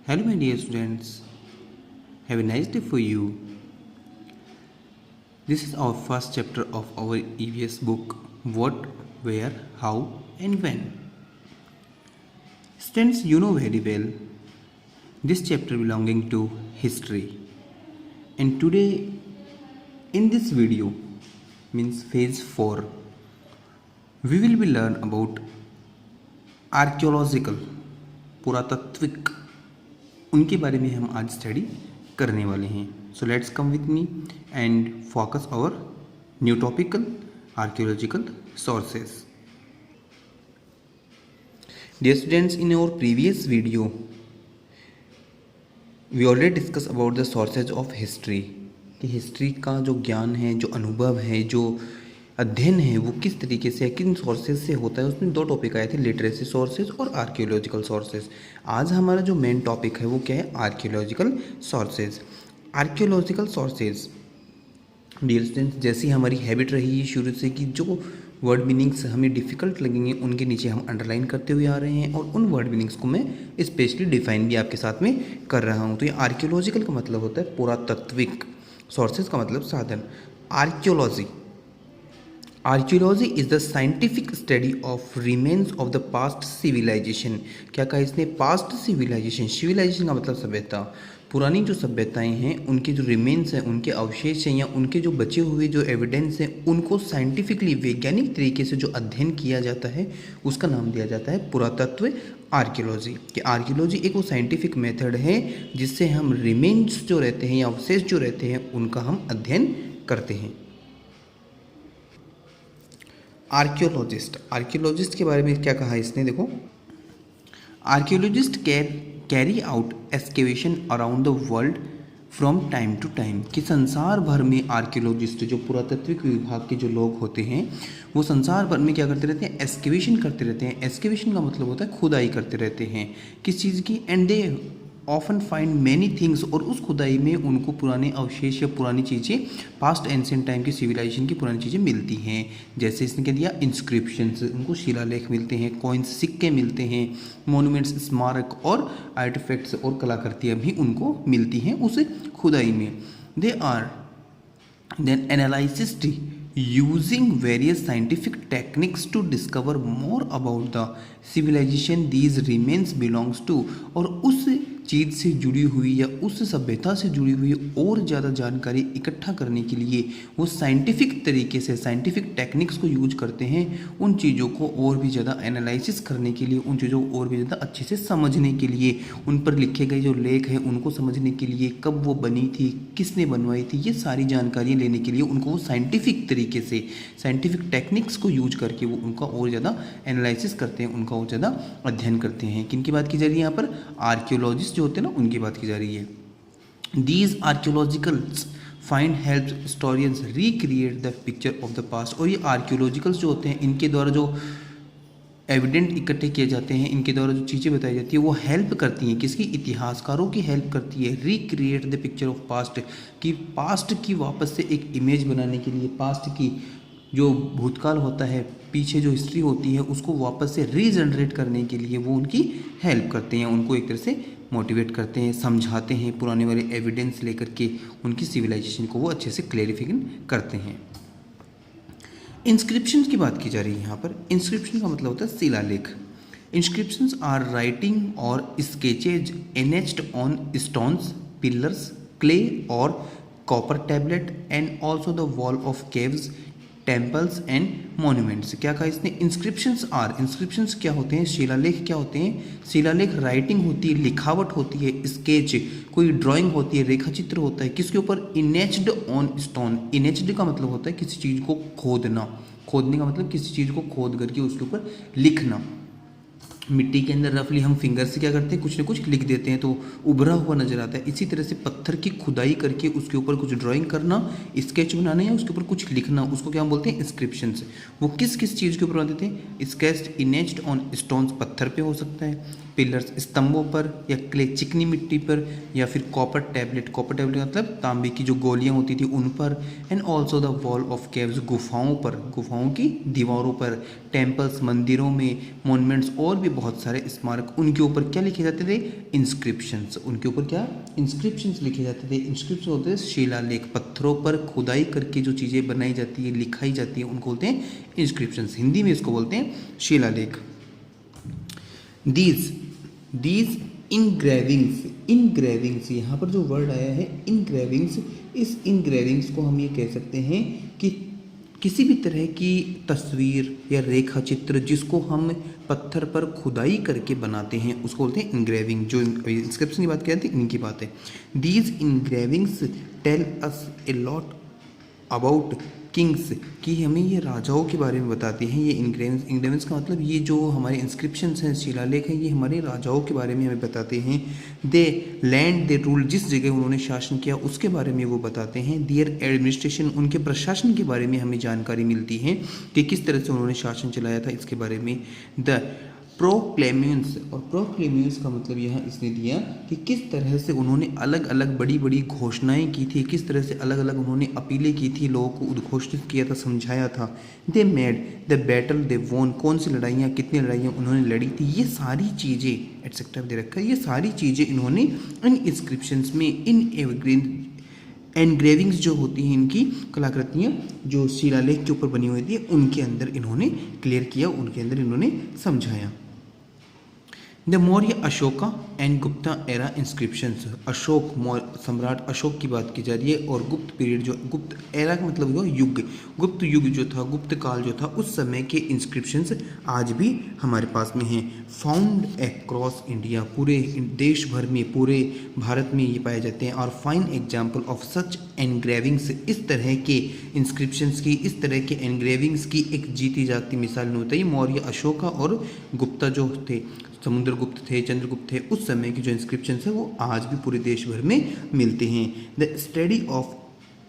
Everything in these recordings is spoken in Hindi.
Hello, my dear students. Have a nice day for you. This is our first chapter of our EVS book What, Where, How, and When. Students, you know very well this chapter belonging to history. And today, in this video, means phase 4, we will be learn about archaeological पुरातात्विक उनके बारे में हम आज स्टडी करने वाले हैं. So let's come with me and focus our new topical archaeological sources. Dear students, in our previous video we already discuss about the sources of history कि हिस्ट्री का जो ज्ञान है, जो अनुभव है, जो अध्ययन है वो किस तरीके से किन सोर्सेज से होता है. उसमें 2 टॉपिक आए थे, लिटरेसी सोर्सेज और आर्कियोलॉजिकल सोर्सेज. आज हमारा जो मेन टॉपिक है वो क्या है? Archaeological sources. Archaeological sources dear students, जैसी हमारी हैबिट रही है शुरू से कि जो वर्ड मीनिंग्स हमें डिफ़िकल्ट लगेंगे उनके नीचे हम अंडरलाइन करते हुए आ रहे हैं और उन वर्ड मीनिंग्स को मैं स्पेशली डिफाइन भी आपके साथ में कर रहा हूँ. तो ये आर्कियोलॉजिकल का मतलब होता है पुरातात्विक, सोर्सेज का मतलब साधन. Archaeology is the scientific study of remains of the past civilisation. क्या कहा इसने? Past civilisation. सिविलाइजेशन का मतलब सभ्यता. पुरानी जो सभ्यताएं हैं उनके जो रिमेन्स हैं, उनके अवशेष हैं या उनके जो बचे हुए जो एविडेंस हैं उनको साइंटिफिकली वैज्ञानिक तरीके से जो अध्ययन किया जाता है उसका नाम दिया जाता है पुरातत्व आर्कियोलॉजी. कि आर्कियोलॉजी एक वो साइंटिफिक मेथड है जिससे हम रिमेन्स जो रहते हैं या अवशेष जो रहते हैं उनका हम अध्ययन करते हैं. आर्कियोलॉजिस्ट के बारे में क्या कहा इसने? देखो, archaeologist carry out excavation around the world from time to time. कि संसार भर में आर्कियोलॉजिस्ट जो पुरातात्विक विभाग के जो लोग होते हैं वो संसार भर में क्या करते रहते हैं? एक्सकेवेशन करते रहते हैं. एक्सकेवेशन का मतलब होता है खुदाई करते रहते हैं किस चीज़ की. And they often find many things. और उस खुदाई में उनको पुराने अवशेष या पुरानी चीज़ें, पास्ट एंशिएंट टाइम की सिविलाइजेशन की पुरानी चीज़ें मिलती हैं. जैसे इसने क्या दिया? इंस्क्रिप्शंस, उनको शिलालेख मिलते हैं, कॉइन्स, सिक्के मिलते हैं, मोन्यूमेंट्स, स्मारक और आर्टिफैक्ट्स और कलाकृतियाँ भी उनको मिलती हैं उस खुदाई में. They are then analysed using various scientific techniques to discover more about the civilization these remains belongs to. और उस चीज़ से जुड़ी हुई या उस सभ्यता से जुड़ी हुई और ज़्यादा जानकारी इकट्ठा करने के लिए वो साइंटिफिक तरीके से, साइंटिफिक टेक्निक्स को यूज करते हैं उन चीज़ों को और भी ज़्यादा एनालिसिस करने के लिए, उन चीज़ों को और भी ज़्यादा अच्छे से समझने के लिए, उन पर लिखे गए जो लेख हैं उनको समझने के लिए, कब वो बनी थी, किसने बनवाई थी, ये सारी जानकारियाँ लेने के लिए उनको वो साइंटिफिक तरीके से, साइंटिफिक टेक्निक्स को यूज करके वो उनका और ज़्यादा एनालिसिस करते हैं, उनका और ज़्यादा अध्ययन करते हैं. किन की बात की जा रही है यहाँ पर? आर्कियोलॉजिस्ट जो होते हैं ना उनकी बात की जा रही है. These archaeologicals find help historians recreate the picture of the past. और ये आर्कियोलॉजिकल्स जो होते हैं इनके द्वारा जो एविडेंट इकट्ठे किए जाते हैं, इनके द्वारा जो चीज़ें बताई जाती है वो हेल्प करती हैं किसकी? इतिहासकारों की हेल्प करती है. Recreate the picture of past, कि पास्ट की वापस से एक इमेज बनाने के लिए, पास्ट की जो भूतकाल होता है, पीछे जो हिस्ट्री होती है उसको वापस से रीजनरेट करने के लिए वो उनकी हेल्प करते हैं, उनको एक तरह से मोटिवेट करते हैं, समझाते हैं, पुराने वाले एविडेंस लेकर के उनकी सिविलाइजेशन को वो अच्छे से क्लैरिफिकेशन करते हैं. इंस्क्रिप्शन की बात की जा रही है यहाँ पर. इंस्क्रिप्शन का मतलब होता है शिलालेख. इंस्क्रिप्शंस आर राइटिंग और sketches etched on stones, pillars, clay और copper tablet and also the wall of caves, temples and monuments. क्या कहा इसने? इंस्क्रिप्शंस आर, इंस्क्रिप्शंस क्या होते हैं? शिलालेख क्या होते हैं? शिलालेख राइटिंग होती है, लिखावट होती है, स्केच कोई ड्राइंग होती है, रेखा चित्र होता है. किसके ऊपर? इनेच्ड ऑन स्टोन. इनेच्ड का मतलब होता है किसी चीज़ को खोदना. खोदने का मतलब किसी चीज़ को खोद करके उसके ऊपर लिखना. मिट्टी के अंदर रफली हम फिंगर से क्या करते हैं? कुछ ना कुछ लिख देते हैं तो उभरा हुआ नजर आता है. इसी तरह से पत्थर की खुदाई करके उसके ऊपर कुछ ड्राइंग करना, स्केच बनाना या उसके ऊपर कुछ लिखना, उसको क्या बोलते हैं? इंस्क्रिप्शंस. वो किस किस चीज़ के ऊपर बनाते थे? स्केच्ड इनेच्ड ऑन स्टोन्स, पत्थर पे हो सकता है, पिलर्स स्तंभों पर, या क्ले चिकनी मिट्टी पर, या फिर कॉपर टैबलेट. कॉपर टैबलेट मतलब तांबे की जो गोलियाँ होती थी उन पर. And also the wall of caves, गुफाओं पर, गुफाओं की दीवारों पर, टेम्पल्स मंदिरों में, मॉन्यूमेंट्स और भी बहुत सारे स्मारक, उनके ऊपर क्या लिखे जाते थे, इंस्क्रिप्शंस, उनके ऊपर क्या, इंस्क्रिप्शंस लिखे जाते थे। इंस्क्रिप्शन होते हैं शिलालेख, पत्थरों पर खुदाई करके जो चीज़ें बनाई जाती है, लिखाई जाती है, उनको बोलते हैं इंस्क्रिप्शंस, हिंदी में इसको बोलते हैं शिलालेख। दीज इनग्रेविंग्स, यहाँ पर जो वर्ड आया है इनग्रेविंग्स, इस इनग्रेविंग्स को हम ये कह सकते हैं कि किसी भी तरह की तस्वीर या रेखा चित्र जिसको हम पत्थर पर खुदाई करके बनाते हैं उसको बोलते हैं इनग्रेविंग। जो इंस्क्रिप्शन की बात कर रहे थे इनकी बात है। These engravings tell us a lot about kings, कि हमें ये राजाओं के बारे में बताते हैं। ये इंग्रेविंग्स का मतलब ये जो हमारे इंस्क्रिप्शंस हैं, शिलालेख हैं, ये हमारे राजाओं के बारे में हमें बताते हैं। दे लैंड दे रूल, जिस जगह उन्होंने शासन किया उसके बारे में वो बताते हैं। देयर एडमिनिस्ट्रेशन, उनके प्रशासन के बारे में हमें जानकारी मिलती है कि किस तरह से उन्होंने शासन चलाया था, इसके बारे में। द प्रोक्लेमेंस, और प्रोक्लेमेंस का मतलब यहाँ इसने दिया कि किस तरह से उन्होंने अलग अलग बड़ी बड़ी घोषणाएं की थी, किस तरह से अलग अलग उन्होंने अपीलें की थी, लोगों को उद्घोषित किया था, समझाया था। दे मेड द बैटल दे वोन, कौन सी लड़ाइयाँ, कितनी लड़ाइयाँ उन्होंने लड़ी थी, ये सारी चीज़ें एटसेट्रा दे रखा है। ये सारी चीज़ें इन्होंने इन इंस्क्रिप्शंस में, इन एनग्रेविंग्स जो होती हैं, इनकी कलाकृतियाँ जो शिलालेख के ऊपर बनी हुई थी, उनके अंदर इन्होंने क्लियर किया, उनके अंदर इन्होंने समझाया। The Maurya Ashoka and Gupta era inscriptions, Ashok सम्राट अशोक की बात की जा रही है, और गुप्त पीरियड जो, गुप्त एरा का मतलब हुआ युग, गुप्त युग जो था, गुप्त काल जो था, उस समय के इंस्क्रिप्शंस आज भी हमारे पास में हैं। फाउंड अक्रॉस इंडिया, पूरे देश भर में, पूरे भारत में ये पाए जाते हैं। और fine example of such engravings, इस तरह के इंस्क्रिप्शंस की, इस तरह के एनग्रेविंग्स की एक जीती जाती मिसाल नहीं होता। ये मौर्य अशोका और गुप्ता जो थे, समुद्रगुप्त थे, चंद्रगुप्त थे, उस समय की जो इंस्क्रिप्शंस है वो आज भी पूरे देश भर में मिलते हैं। The study of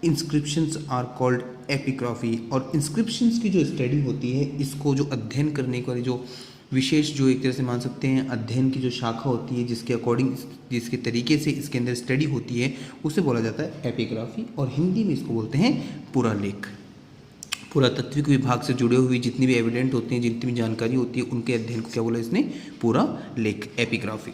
inscriptions are called epigraphy, और इंस्क्रिप्शंस की जो स्टडी होती है, इसको जो अध्ययन करने वाली जो विशेष, जो एक तरह से मान सकते हैं अध्ययन की जो शाखा होती है, जिसके अकॉर्डिंग, जिसके तरीके से इसके अंदर स्टडी होती है, उसे बोला जाता है एपिग्राफी, और हिंदी में इसको बोलते हैं पुरालेख। पुरातत्विक विभाग से जुड़े हुए जितनी भी एविडेंट होते हैं, जितनी भी जानकारी होती है, उनके अध्ययन को क्या बोला इसने, पूरा लेख, epigraphy.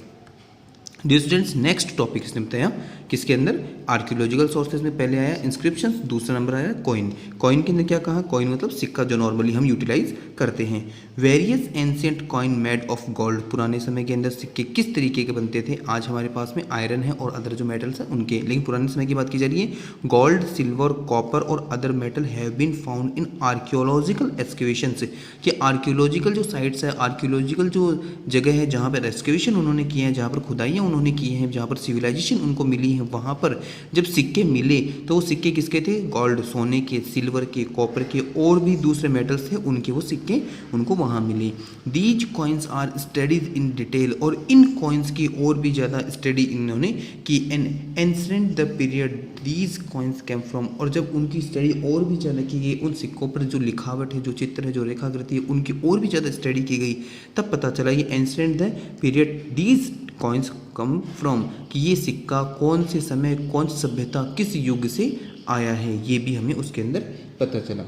Dear students, next topic इसने बताया किसके अंदर, आर्कियोलॉजिकल सोर्सेज में पहले आया इंस्क्रिप्शंस, दूसरा नंबर आया कॉइन। कॉइन के अंदर क्या कहा, कॉइन मतलब सिक्का जो नॉर्मली हम यूटिलाइज करते हैं। Various ancient coin made of gold, पुराने समय के अंदर सिक्के किस तरीके के बनते थे, आज हमारे पास में आयरन है और अदर जो मेटल्स हैं उनके, लेकिन पुराने समय की बात की जा रही है। गोल्ड, सिल्वर, कॉपर और other metal have been found in archaeological excavations, कि आर्कियोलॉजिकल जो साइट्स है, आर्कियोलॉजिकल जो जगह है जहाँ पर एक्सकेवेशन उन्होंने किए हैं, जहाँ पर खुदाइयाँ उन्होंने की हैं, जहाँ पर सिविलाइजेशन उनको मिली है, वहाँ पर जब सिक्के मिले तो वो सिक्के किसके थे, गोल्ड, सोने के, सिल्वर के, कॉपर के, और भी दूसरे मेटल्स थे उनके, वो सिक्के उनको वहाँ मिले। These coins are studies in detail, और इन कॉइन्स की और भी ज़्यादा स्टडी इन्होंने की। An ancient the period these coins came from, और जब उनकी स्टडी और भी ज़्यादा की गई, उन सिक्कों पर जो लिखावट है, जो चित्र है, जो रेखाकृति है, उनकी और भी ज़्यादा स्टडी की गई, तब पता चला ये ancient the period these coins come from, कि ये सिक्का कौन से समय, कौन सी सभ्यता, किस युग से आया है, ये भी हमें उसके अंदर पता चला।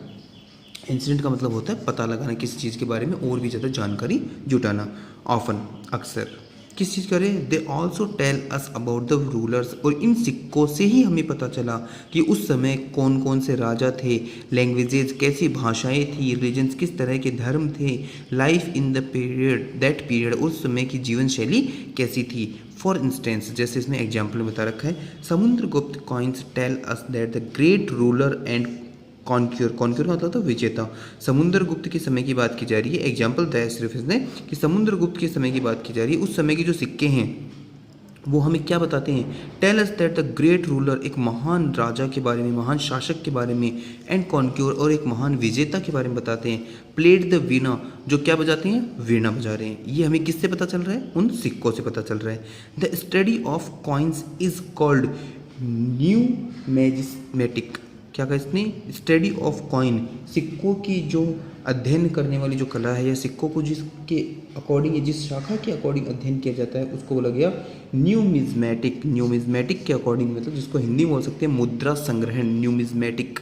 इंसिडेंट का मतलब होता है पता लगाना, किसी चीज़ के बारे में और भी ज़्यादा जानकारी जुटाना। ऑफन, अक्सर, किस चीज़ करें, they also tell us about the rulers, और इन सिक्कों से ही हमें पता चला कि उस समय कौन कौन से राजा थे, लैंग्वेजेस, कैसी भाषाएं थी, रिलीजन्स, किस तरह के धर्म थे, life in the period, that period, उस समय की जीवन शैली कैसी थी। फॉर इंस्टेंस, जैसे इसने एग्जाम्पल में बता रखा है, Samudragupta coins tell us that the great ruler and conqueror का मतलब था विजेता, समुद्रगुप्त के समय की बात की जा रही है। एग्जाम्पल दिया सिर्फ इसने कि समुद्रगुप्त के समय की बात की जा रही है, उस समय के जो सिक्के हैं वो हमें क्या बताते हैं, tell us that the great ruler, एक महान राजा के बारे में, महान शासक के बारे में, एंड कॉन्क्योर, और एक महान विजेता के बारे में बताते हैं। प्लेड द वीणा, जो क्या बजाते हैं, वीणा बजा रहे हैं। ये हमें किससे पता चल रहा है, उन सिक्कों से पता चल रहा है। The study of coins is called numismatic, क्या कहा इसने, स्टडी ऑफ कॉइन, सिक्कों की जो अध्ययन करने वाली जो कला है, या सिक्कों को जिसके अकॉर्डिंग, जिस शाखा के अकॉर्डिंग अध्ययन किया जाता है, उसको बोला गया न्यूमिज्मेटिक। न्यूमिज्मेटिक के अकॉर्डिंग मतलब जिसको हिंदी में बोल सकते हैं मुद्रा संग्रहण, न्यूमिज्मेटिक,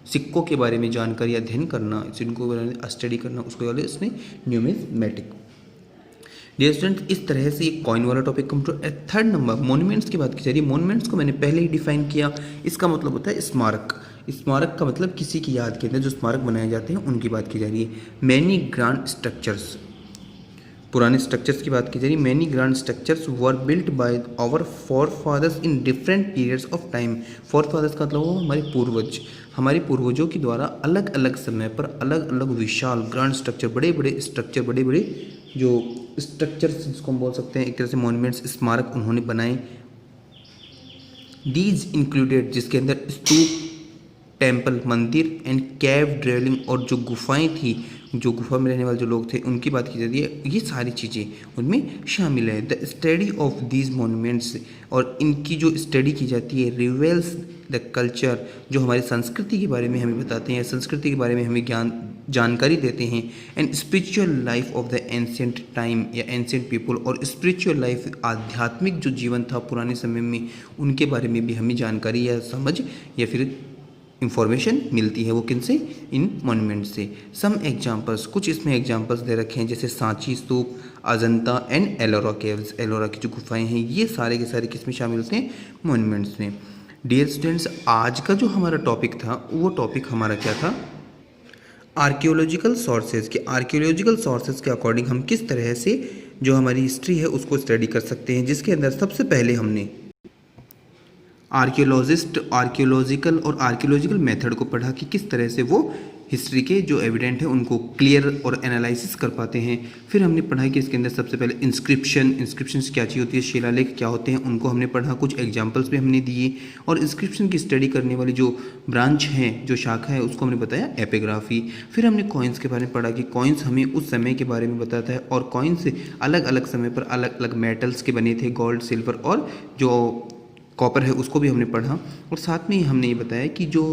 सिक्कों के बारे में जानकारी अध्ययन करना, जिनको स्टडी करना, उसको बोला इसने न्यूमिज्मेटिक। डियर स्टूडेंट्स, इस तरह से एक कॉइन वाला topic come to third number monuments की बात की जा रही है। मॉन्यूमेंट्स को मैंने पहले ही डिफाइन किया, इसका मतलब होता है स्मारक। स्मारक का मतलब किसी की याद के अंदर जो स्मारक बनाए जाते हैं उनकी बात की जा रही है। मैनी ग्रांड स्ट्रक्चर्स, पुराने स्ट्रक्चर्स की बात की जा रही है। Many grand structures were built by our forefathers in different periods of time. Forefathers का मतलब वो हमारे पूर्वज, हमारे पूर्वजों के द्वारा अलग अलग समय पर अलग अलग विशाल ग्रांड स्ट्रक्चर, बड़े बड़े स्ट्रक्चर, बड़े बड़े जो स्ट्रक्चर्स जिसको हम बोल सकते हैं एक तरह से मॉन्यूमेंट्स, स्मारक उन्होंने बनाए। दीज इंक्लूडेड, जिसके अंदर स्तूप, टेम्पल, मंदिर एंड कैव ड्वेलिंग, और जो गुफाएं थी, जो गुफा में रहने वाले जो लोग थे उनकी बात की जाती है, ये सारी चीज़ें उनमें शामिल है। The study of these monuments, और इनकी जो स्टडी की जाती है, रिवेल्स द कल्चर, जो हमारी संस्कृति के बारे में हमें बताते हैं, संस्कृति के बारे में हमें जानकारी देते हैं। And spiritual life of the ancient time या एंशिएंट पीपल, और स्पिरिचुअल लाइफ, आध्यात्मिक जो जीवन था पुराने समय में, उनके बारे में भी हमें जानकारी या समझ या फिर इंफॉर्मेशन मिलती है। वो किन से? इन मॉन्यूमेंट से। सम एग्जाम्पल्स, कुछ इसमें एग्जाम्पल्स दे रखे हैं, जैसे सांची स्तूप, अजंता एंड एलोरा केव्स, एलोरा की जो गुफाएं हैं, ये सारे के सारे किस में शामिल होते हैं? मॉन्यूमेंट्स में। डियर स्टूडेंट्स, आज का जो हमारा टॉपिक था वो टॉपिक हमारा क्या था? आर्कियोलॉजिकल सोर्सेज के। आर्कियोलॉजिकल सोर्सेज के अकॉर्डिंग हम किस तरह से जो हमारी हिस्ट्री है उसको स्टडी कर सकते हैं, जिसके अंदर सबसे पहले हमने आर्कियोलॉजिकल और आर्कियोलॉजिकल मेथड को पढ़ा कि किस तरह से वो हिस्ट्री के जो एविडेंट है उनको क्लियर और एनालिसिस कर पाते हैं। फिर हमने पढ़ा कि इसके अंदर सबसे पहले इंस्क्रिप्शंस क्या चीज़ होती है, शिलालेख क्या होते हैं, उनको हमने पढ़ा, कुछ एग्जांपल्स भी हमने दिए। और इंस्क्रिप्शन की स्टडी करने वाली जो ब्रांच है, जो शाखा है, उसको हमने बताया एपिग्राफी। फिर हमने कॉइन्स के बारे में पढ़ा कि कॉइन्स हमें उस समय के बारे में बताता है, और कॉइन्स अलग अलग समय पर अलग अलग मेटल्स के बने थे, गोल्ड, सिल्वर और जो कॉपर है उसको भी हमने पढ़ा। और साथ में ही हमने ये बताया कि जो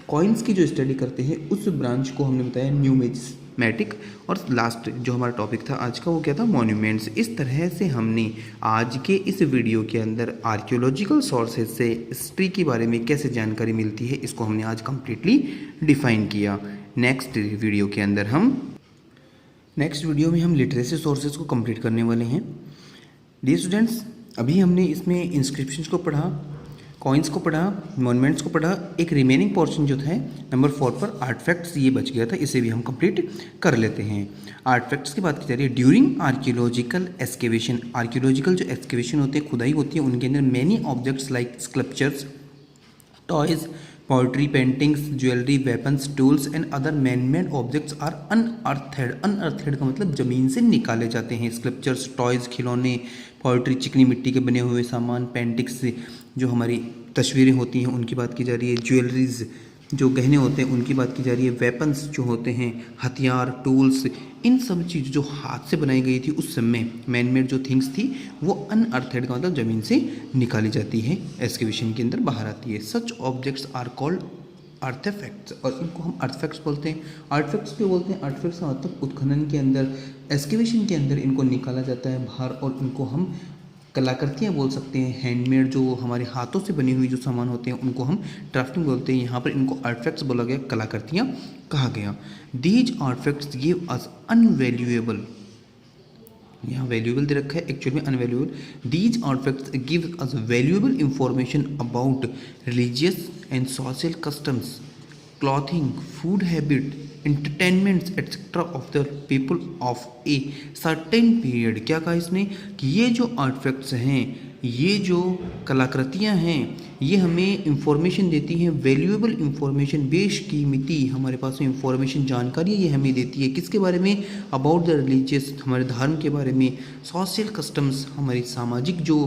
कॉइन्स की जो स्टडी करते हैं उस ब्रांच को हमने बताया न्यूमिज्मेटिक। और लास्ट जो हमारा टॉपिक था आज का वो क्या था? मॉन्यूमेंट्स। इस तरह से हमने आज के इस वीडियो के अंदर आर्कियोलॉजिकल सोर्सेज से हिस्ट्री के बारे में कैसे जानकारी मिलती है इसको हमने आज कम्प्लीटली डिफाइन किया। नेक्स्ट वीडियो में हम लिटरेसी सोर्सेज को कंप्लीट करने वाले हैं। डियर स्टूडेंट्स, अभी हमने इसमें इंस्क्रिप्शंस को पढ़ा, कॉइन्स को पढ़ा, मॉन्यूमेंट्स को पढ़ा। एक रिमेनिंग पोर्शन जो था नंबर 4 पर आर्टफैक्ट्स, ये बच गया था, इसे भी हम कंप्लीट कर लेते हैं। आर्टफैक्ट्स की बात की जा रही है। ड्यूरिंग आर्कियोलॉजिकल एक्सकेवेशन, आर्कियोलॉजिकल जो एक्सकेवेशन होते हैं, खुदाई होती है, उनके अंदर many objects like sculptures, toys, poetry, paintings, jewellery, weapons, tools and other man-made objects are unearthed. Unearthed का मतलब ज़मीन से निकाले जाते हैं। स्कल्पचर्स, टॉयज़, खिलौने, पोइट्री, चिकनी मिट्टी के बने हुए सामान, पेंटिंग्स जो हमारी तस्वीरें होती हैं उनकी बात की जा रही है, ज्वेलरीज जो गहने होते हैं उनकी बात की जा रही है, वेपन्स जो होते हैं, हथियार, टूल्स, इन सब चीज़ जो हाथ से बनाई गई थी उस समय, मैन मेड जो थिंग्स थी, वो अनअर्थेड का मतलब ज़मीन से निकाली जाती है, एक्सकेवेशन के अंदर बाहर आती है। सच ऑब्जेक्ट्स आर कॉल्ड आर्टिफैक्ट्स, और इनको हम आर्टिफैक्ट्स बोलते हैं। आर्टिफैक्ट्स क्यों बोलते हैं? आर्टिफैक्ट्स का मतलब उत्खनन के अंदर, एक्सकेवेशन के अंदर इनको निकाला जाता है बाहर, और इनको हम कलाकृतियाँ बोल सकते हैं। हैंडमेड जो हमारे हाथों से बनी हुई जो सामान होते हैं उनको हम ड्राफ्टिंग बोलते हैं। यहाँ पर इनको आर्टिफैक्ट्स बोला गया, कलाकृतियाँ कहा गया। These artifacts give us invaluable, यहाँ वैल्यूएबल दे रखा है, एक्चुअल में invaluable. These artifacts give us valuable information about religious and social customs, clothing, food habit, entertainments etc of the people of a certain period। क्या कहा इसने कि ये जो आर्टिफैक्ट्स हैं, ये जो कलाकृतियाँ हैं, ये हमें इंफॉर्मेशन देती हैं, वैल्यूएबल इंफॉर्मेशन, बेशकीमती हमारे पास में इंफॉर्मेशन, जानकारी ये हमें देती है किसके बारे में? अबाउट द रिलीजियस, हमारे धर्म के बारे में, सोशल कस्टम्स, हमारी सामाजिक जो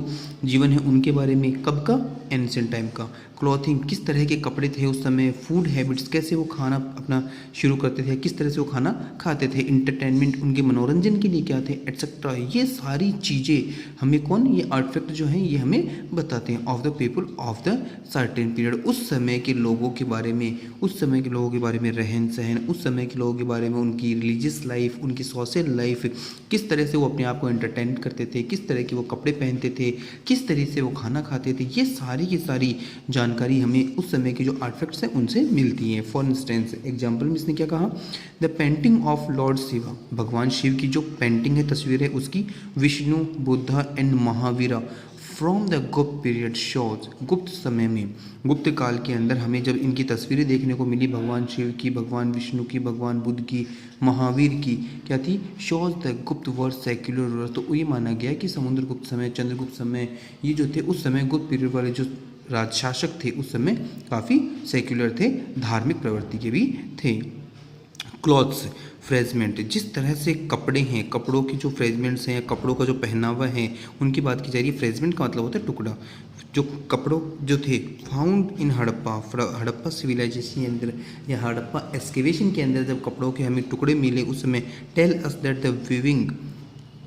जीवन है उनके बारे में। कब का? एंशिएंट टाइम का। क्लॉथिंग, किस तरह के कपड़े थे उस समय। फूड हैबिट्स, कैसे वो खाना अपना शुरू करते थे, किस तरह से वो खाना खाते थे। इंटरटेनमेंट, उनके मनोरंजन के लिए क्या थे, एटसेट्रा। ये सारी चीज़ें हमें कौन? ये आर्टिफैक्ट जो जो हैं ये हमें बताते हैं। Of the people of the certain period, उस समय के लोगों के बारे में, उस समय के लोगों के बारे में रहन सहन, उस समय के लोगों के बारे में उनकी रिलीजियस लाइफ, उनकी सोशल लाइफ, किस तरह से वो अपने आप को एंटरटेन करते थे, किस तरह के वो कपड़े पहनते थे, किस तरह से वो खाना खाते थे, ये सारी की सारी जानकारी हमें उस समय के जो आर्टिफैक्ट्स हैं उनसे मिलती हैं। फॉर इंस्टेंस एग्जाम्पल में इसने क्या कहा, the painting of Lord Shiva, भगवान शिव की जो पेंटिंग है, तस्वीर है उसकी, Vishnu, Buddha and Mahavira from the गुप्त पीरियड शोज, गुप्त समय में, गुप्त काल के अंदर हमें जब इनकी तस्वीरें देखने को मिली, भगवान शिव की, भगवान विष्णु की, भगवान बुद्ध की, महावीर की, क्या थी, शोज द गुप्त वर्ड सेक्युलर वर्ड। तो ये माना गया कि समुद्रगुप्त समय, चंद्रगुप्त समय, ये जो थे उस समय गुप्त पीरियड वाले जो राजशासक थे उस समय काफ़ी सेक्युलर थे, धार्मिक प्रवृत्ति के भी थे। क्लॉथ्स फ्रेजमेंट, जिस तरह से कपड़े हैं, कपड़ों की जो फ्रेजमेंट्स हैं, कपड़ों का जो पहनावा है उनकी बात की जा रही है। फ्रेजमेंट का मतलब होता है टुकड़ा। जो कपड़ों जो थे found in Harappa, Harappa civilisation के अंदर या हड़प्पा एक्सकेवेशन के अंदर जब कपड़ों के हमें टुकड़े मिले उस समय, tell us that the weaving,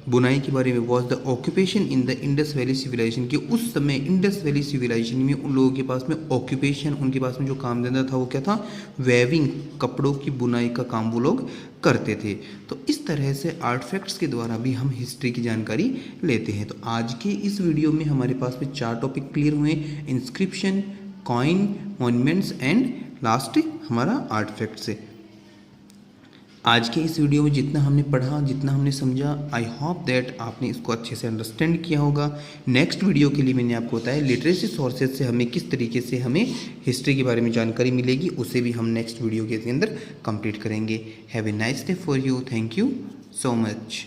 बुनाई के बारे में, was the occupation in the Indus valley civilisation, कि उस समय इंडस वैली सिविलाइजेशन में उन लोगों के पास में ऑक्यूपेशन, उनके पास में जो काम धंधा था वो क्या था, वेविंग, कपड़ों की बुनाई का काम वो लोग करते थे। तो इस तरह से आर्टिफैक्ट्स के द्वारा भी हम हिस्ट्री की जानकारी लेते हैं। तो आज के इस वीडियो में हमारे पास में 4 टॉपिक क्लियर हुए, inscription, coin, monuments and last हमारा आर्टिफैक्ट्स है। आज के इस वीडियो में जितना हमने पढ़ा, जितना हमने समझा, आई होप दैट आपने इसको अच्छे से अंडरस्टैंड किया होगा। नेक्स्ट वीडियो के लिए मैंने आपको बताया लिटरेसी सोर्सेज से हमें किस तरीके से हमें हिस्ट्री के बारे में जानकारी मिलेगी, उसे भी हम नेक्स्ट वीडियो के अंदर कंप्लीट करेंगे। Have a nice day for you, thank you so much.